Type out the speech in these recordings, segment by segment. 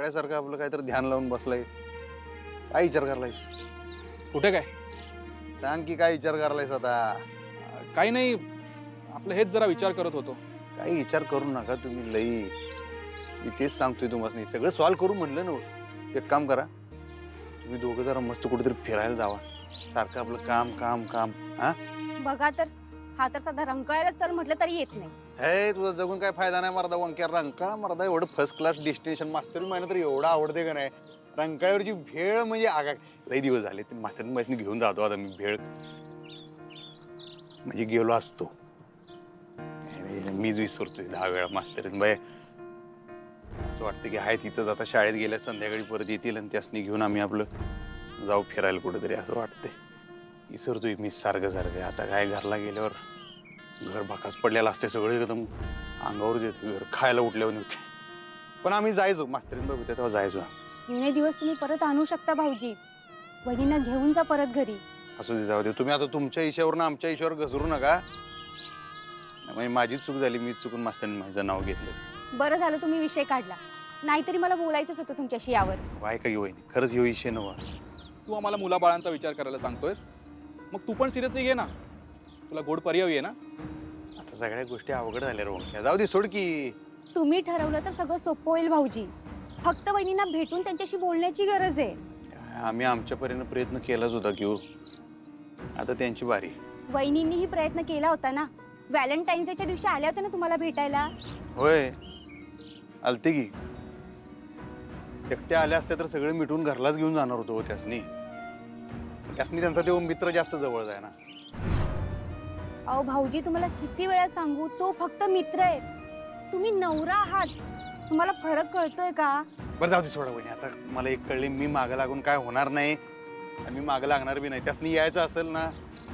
बघायसारखं आपलं काहीतरी ध्यान लावून बसलाय. काय विचार करलायस? कुठे काय? सांग की काय विचार करलायस आता? काही नाही, आपलं हेच जरा विचार करत होतो. काही विचार करू नका तुम्ही लई. मी तेच सांगतोय तुम्हाला, सगळं सॉल्व्ह करू म्हणलं ना. एक काम करा, तुम्ही दोघं जरा मस्त कुठेतरी फिरायला जावा. सारखं आपलं काम काम काम. हा बघा तर, हा तर साधा रंकाळ्याला चल म्हटलं तरी येत नाही. हे तुझा जगून काय फायदा नाही मर्दा. वंक्या रंकाळा मर्दा एवढं फर्स्ट क्लास डेस्टिनेशन. मास्तर महिना तर एवढं आवडते का नाही. रंकाळ्यावरची भेळ म्हणजे आगा. लई दिवस झाले ते मास्तर महिने घेऊन जातो आता मी भेळ. म्हणजे गेलो असतो, मीच विसरतोय 10 वेळा मास्तरीन बाय. असं वाटतं की हाय तिथंच आता. शाळेत गेल्या संध्याकाळी परत येतील आणि त्यासनी घेऊन आम्ही आपलं जाऊ फिरायला कुठेतरी, असं वाटतंय. विसरतोय मी सारखं सारखं. आता काय घरला गेल्यावर घर भाकास पडलेलं असते सगळं, एकदम अंगावर येते. घर खायला उठल्यावर होते. पण आम्ही जायचो मास्तरीन बाबू तेव्हा जायचो. जुने दिवस तुम्ही परत आणू शकता भाऊजी. वहिनींना घेऊन जा परत घरी. असू दे, जाऊ दे. तुम्ही आता तुमच्या इशावर आमच्या इशावर घसरू नका. म्हणजे माझीच चूक झाली, मीच चुकून मास्तरीन माझं नाव घेतलं. बरं झालं तुम्ही विषय काढला, नाहीतरी मला बोलायचंच होतं तुमच्याशी यावर. काय काही वहिनी, खरंच ह्यो विषय नव्हा. तू आम्हाला मुलाबाळांचा विचार करायला सांगतोयस, मग तू पण सिरियसली घे ना. तुला गोड पर्याय आहे ना. आता सगळ्या गोष्टी अवघड झाल्या रे. जाऊ दे, सोड की. तुम्ही ठरवलं तर सगळं सोपं होईल भाऊजी. फक्त वहिनींना भेटून त्यांच्याशी बोलण्याची गरज आहे. आम्ही आमच्या परीने प्रयत्न केलाच होता की. आता त्यांची बारी. वहिनींनीही प्रयत्न केला होता ना. व्हॅलेंटाईन्स डेच्या दिवशी आल्या होत्या ना तुम्हाला भेटायला. होय, आलते की. एकट्या आल्या असत्या तर सगळे मिटून घरलाच घेऊन जाणार होतो त्यासनी. त्यांचा तो मित्र जास्त जवळ जाय ना. अहो भाऊजी, तुम्हाला किती वेळा सांगू, तो फक्त मित्र आहे. तुम्ही नवरा आहात. तुम्हाला फरक कळतोय का? बरं जाऊ दे, सोडा वहिनी. आता मला एक कळले, मी मागं लागून काय होणार नाही आणि मी मागं लागणार बी नाही. त्यासनी यायचं असेल ना,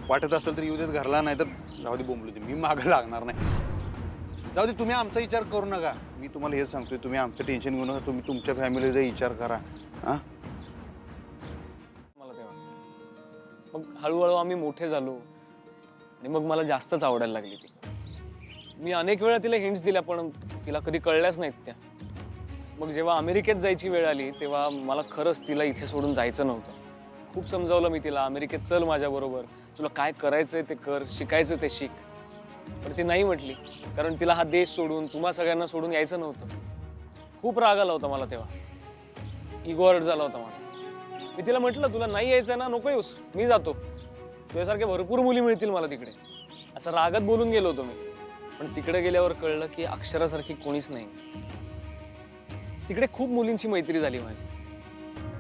वाटत असेल तर येऊ देत घरला, नाही तर जाऊ दे, बोंबलू दे. मी मागं लागणार नाही. जाऊ दे, तुम्ही आमचा विचार करू नका. मी तुम्हाला हेच सांगतोय, तुम्ही आमचं टेन्शन घेऊ नका. तुम्ही तुमच्या फॅमिलीचा विचार करा. हा, मला तेव्हा मग हळूहळू आम्ही मोठे झालो आणि मग मला जास्तच आवडायला लागली ती. मी अनेक वेळा तिला हिंट्स दिल्या, पण तिला कधी कळल्याच नाहीत त्या. मग जेव्हा अमेरिकेत जायची वेळ आली तेव्हा मला खरंच तिला इथे सोडून जायचं नव्हतं. खूप समजावलं मी तिला, अमेरिकेत चल माझ्याबरोबर, तुला काय करायचंय ते कर, शिकायचं ते शिक. पण ती नाही म्हटली, कारण तिला हा देश सोडून, तुम्हा सगळ्यांना सोडून यायचं नव्हतं. खूप राग आला होता मला तेव्हा. इगो हर्ट झाला होता माझा. मी तिला म्हटलं, तुला नाही यायचं ना, नको येऊस, मी जातो. तुझ्यासारख्या भरपूर मुली मिळतील मला तिकडे, असं रागात बोलून गेलो होतो मी. पण तिकडे गेल्यावर कळलं की अक्षरासारखी कोणीच नाही. तिकडे खूप मुलींची मैत्री झाली माझी.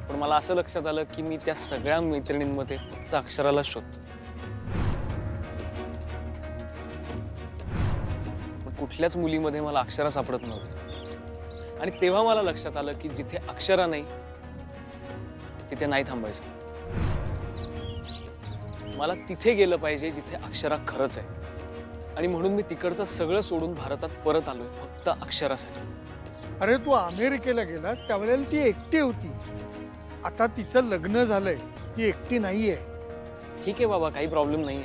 पण मला असं लक्षात आलं की मी त्या सगळ्या मैत्रिणींमध्ये फक्त अक्षराला शोधतो. पण कुठल्याच मुलीमध्ये मला अक्षरा सापडत नव्हती. आणि तेव्हा मला लक्षात आलं की जिथे अक्षरा नाही तिथे नाही थांबायचं. मला तिथे गेलं पाहिजे जिथे अक्षरा खरंच आहे. आणि म्हणून मी तिकडचं सगळं सोडून भारतात परत आलोय, फक्त अक्षरासाठी. अरे तू अमेरिकेला गेलास त्यावेळेला ती एकटी होती. आता तिचं लग्न झालंय, ती एकटी नाहीये. ठीक आहे बाबा, काही प्रॉब्लेम नाहीये.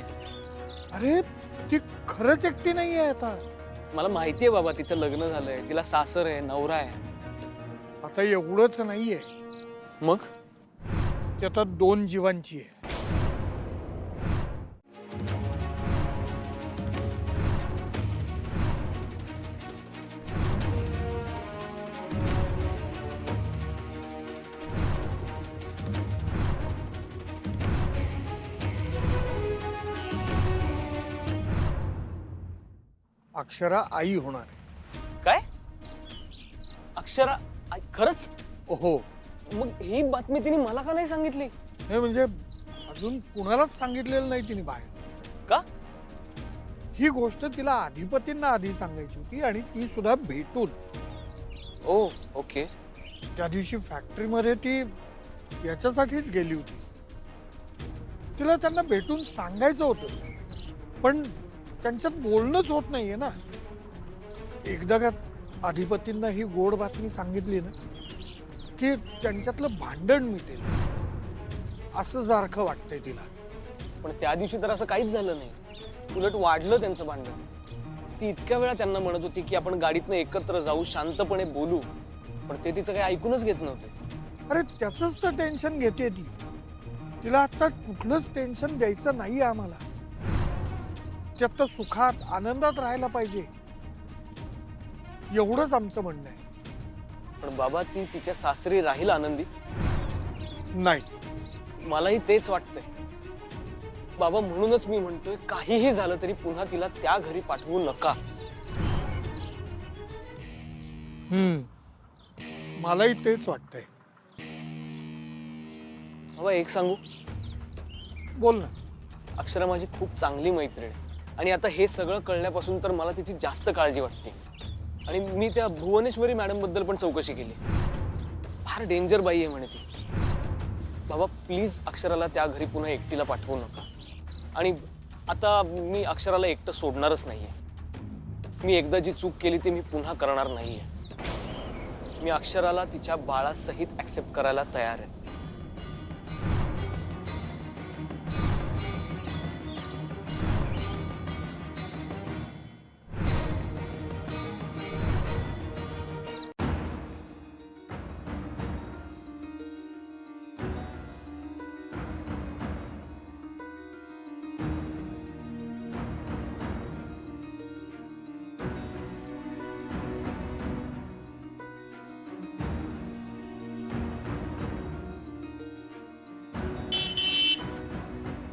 अरे ती खरंच एकटी नाहीये आता. मला माहिती आहे बाबा, तिचं लग्न झालंय, तिला सासर आहे, नवरा आहे. आता एवढंच नाहीये, मग ती आता 2 जीवांची आहे. अक्षरा आई होणार आहे. काय? अक्षरा खरंच? हो. मग ही बातमी तिने मला का नाही सांगितली? हे म्हणजे अजून कुणालाच सांगितलेलं नाही तिने बाहेर. का? ही गोष्ट तिला अधिपतींना आधी सांगायची होती आणि ती सुद्धा भेटून. ओ ओके. त्या दिवशी फॅक्टरीमध्ये ती याच्यासाठीच गेली होती. तिला त्यांना भेटून सांगायचं होतं, पण त्यांच्यात बोलणंच होत नाहीये ना. एकदा का अधिपतींना ही गोड बातमी सांगितली ना की त्यांच्यातलं भांडण मिटेल, असं सारखं वाटतंय तिला. पण त्या दिवशी तर असं काहीच झालं नाही, उलट वाढलं त्यांचं भांडण. ती इतक्या वेळा त्यांना म्हणत होती की आपण गाडीतनं एकत्र जाऊ, शांतपणे बोलू, पण ते तिचं काही ऐकूनच घेत नव्हते. अरे त्याचंच तर टेन्शन घेते ती. तिला आता कुठलंच टेन्शन द्यायचं नाहीये आम्हाला. ती आता सुखात आनंदात राहायला पाहिजे, एवढंच आमचं म्हणणं आहे. पण बाबा ती तिच्या सासरी राहील आनंदी? नाही, मलाही तेच वाटतंय बाबा. म्हणूनच मी म्हणतोय काहीही झालं तरी पुन्हा तिला त्या घरी पाठवू नका. मलाही तेच वाटतंय. बाबा एक सांगू, बोल ना. अक्षरा माझी खूप चांगली मैत्रीण आहे आणि आता हे सगळं कळण्यापासून तर मला तिची जास्त काळजी वाटते. आणि मी त्या भुवनेश्वरी मॅडम बद्दल पण चौकशी केली. फार डेंजर बाई आहे म्हणे ती. बाबा प्लीज अक्षराला त्या घरी पुन्हा एकटीला पाठवू नका. आणि आता मी अक्षराला एकटं सोडणारच नाहीये. मी एकदा जी चूक केली ती मी पुन्हा करणार नाहीये. मी अक्षराला तिच्या बाळासहित ऍक्सेप्ट करायला तयार आहे.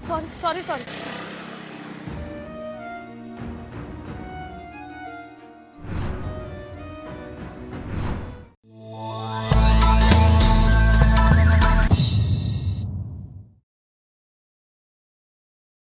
Sorry sorry sorry